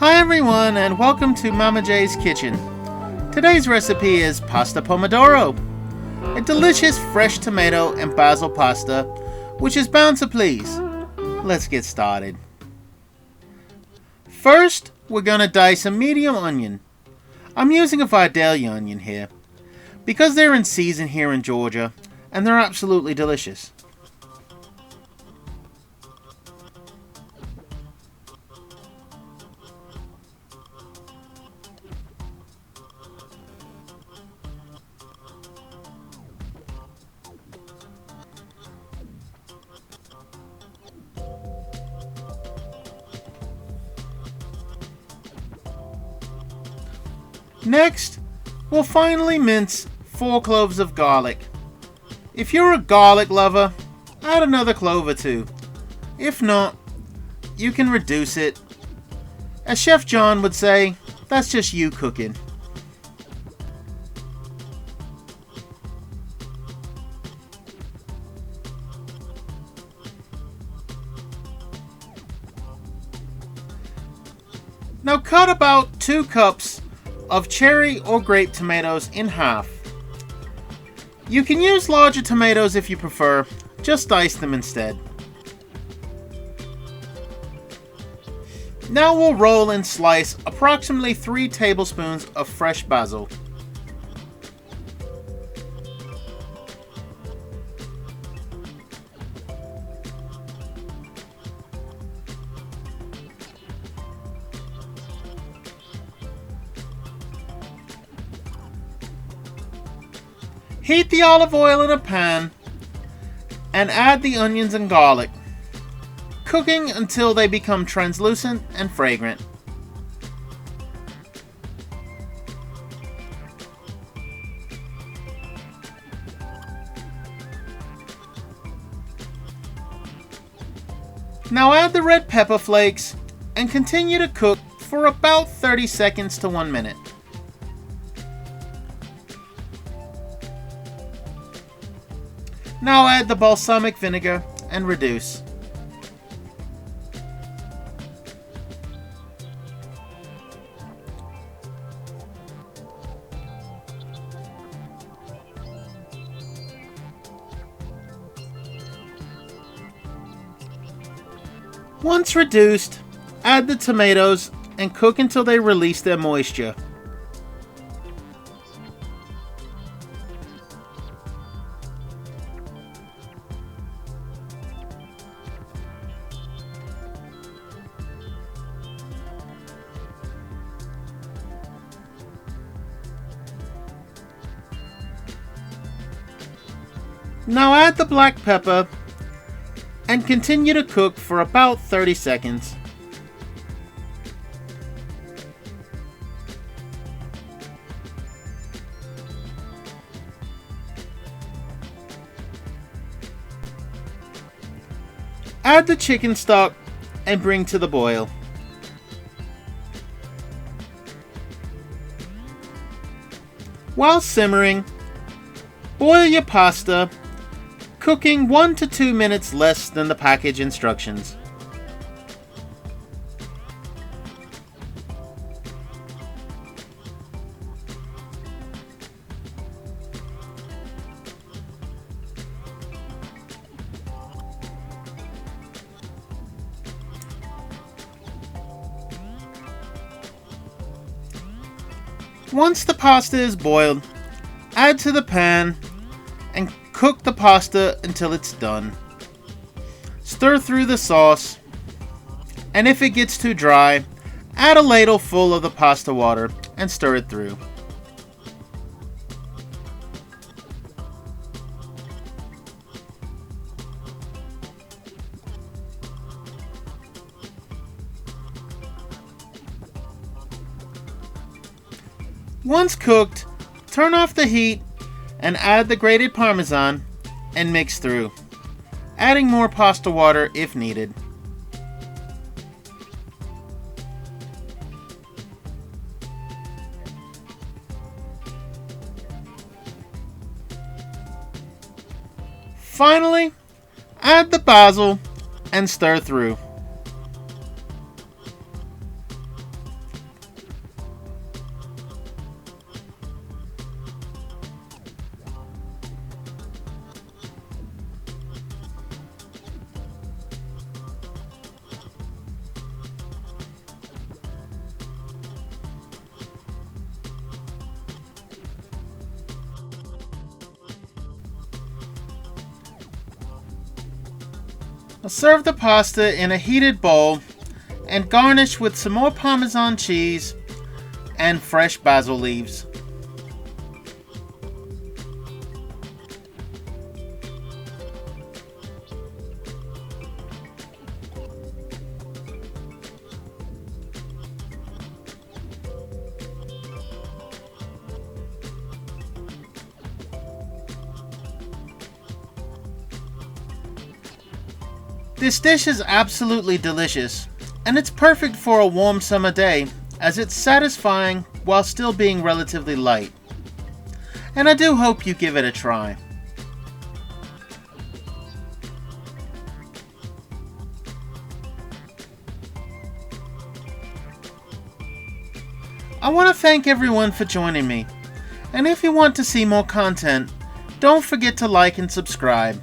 Hi everyone, and welcome to Mama J's Kitchen. Today's recipe is Pasta Pomodoro, a delicious fresh tomato and basil pasta which is bound to please. Let's get started. First, we're going to dice a medium onion. I'm using a Vidalia onion here because they're in season here in Georgia and they're absolutely delicious. Next, we'll finely mince 4 cloves of garlic. If you're a garlic lover, add another clove or 2. If not, you can reduce it. As Chef John would say, that's just you cooking. Now cut about 2 cups of cherry or grape tomatoes in half. You can use larger tomatoes if you prefer, just dice them instead. Now we'll roll and slice approximately 3 tablespoons of fresh basil. Heat the olive oil in a pan and add the onions and garlic, cooking until they become translucent and fragrant. Now add the red pepper flakes and continue to cook for about 30 seconds to 1 minute. Now add the balsamic vinegar and reduce. Once reduced, add the tomatoes and cook until they release their moisture. Now add the black pepper and continue to cook for about 30 seconds. Add the chicken stock and bring to the boil. While simmering, boil your pasta, cooking 1 to 2 minutes less than the package instructions. Once the pasta is boiled, add to the pan and cook the pasta until it's done. Stir through the sauce, and if it gets too dry, add a ladle full of the pasta water and stir it through. Once cooked, turn off the heat and add the grated Parmesan and mix through, adding more pasta water if needed. Finally, add the basil and stir through. I'll serve the pasta in a heated bowl and garnish with some more Parmesan cheese and fresh basil leaves. This dish is absolutely delicious, and it's perfect for a warm summer day as it's satisfying while still being relatively light. And I do hope you give it a try. I want to thank everyone for joining me, and if you want to see more content, don't forget to like and subscribe.